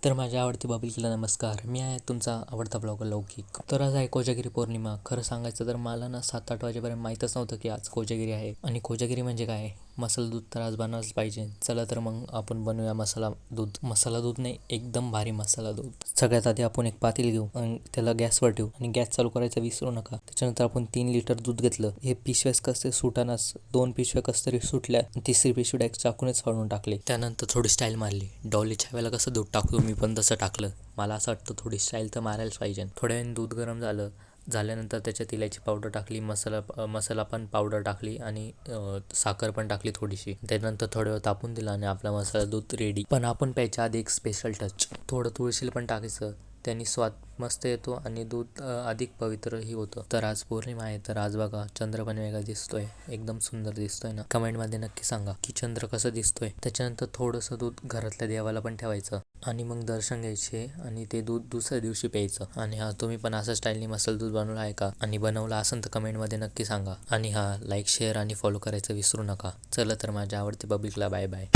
तर माझ्या आवडती बबलीला नमस्कार. मी आहे तुमचा आवडता ब्लॉगर लौकिक. तर आज आहे कोजागिरी पौर्णिमा. खरं सांगायचं तर मला ना 7-8 वाजेपर्यंत माहीतच नव्हतं की आज कोजागिरी आहे. आणि कोजागिरी म्हणजे काय, मसाला दूध तर आज बनवायलाच पाहिजे. चला तर मग आपण बनवूया मसाला दूध. मसाला दूध नाही, एकदम भारी मसाला दूध. सगळ्यात आधी आपण एक पातेल घेऊ आणि त्याला गॅसवर ठेवू आणि गॅस चालू करायचा विसरू नका. त्याच्यानंतर आपण 3 लिटर दूध घेतलं. हे पिशव्यास कसते सुटानाच 2 पिशव्या कस तरी सुटल्या. तिसरी पिशवी डायरेक्ट चाकूनच फाडून टाकली. त्यानंतर थोडी स्टाईल मारली. डॉलीच्या वेळेला कसं दूध टाकतो मी पण तसं टाकलं. मला असं वाटतं थोडी स्टाईल तर मारायलाच पाहिजे. थोड्या वेळाने दूध गरम झाल्यानंतर त्याच्यात इलायची पावडर टाकली, मसाला पण पावडर टाकली आणि साखर पण टाकली थोडीशी. त्यानंतर थोडं वेळ तापून दिला आणि आपला मसाला दूध रेडी. पण आपण प्यायच्या आधी एक स्पेशल टच, थोडं तुळशील पण टाकायचं. त्यांनी स्वाद मस्त येतो आणि दूध अधिक पवित्रही होतं. तर आज पौर्णिमा आहे, तर आज बघा चंद्र पण वेगळा दिसतोय, एकदम सुंदर दिसतोय ना. कमेंटमध्ये नक्की सांगा की चंद्र कसं दिसतोय. त्याच्यानंतर थोडंसं दूध घरातल्या देवाला पण ठेवायचं आणि मग दर्शन घ्यायचे आणि ते दूध दुसऱ्या दिवशी प्यायचं. आणि हा, तुम्ही पण असं स्टाईलने मसाला दूध बनवलं आहे का? आणि बनवलं असेल तर कमेंटमध्ये नक्की सांगा. आणि हा, लाईक शेअर आणि फॉलो करायचं विसरू नका. चला तर माझ्या आवडते पब्लिकला बाय बाय.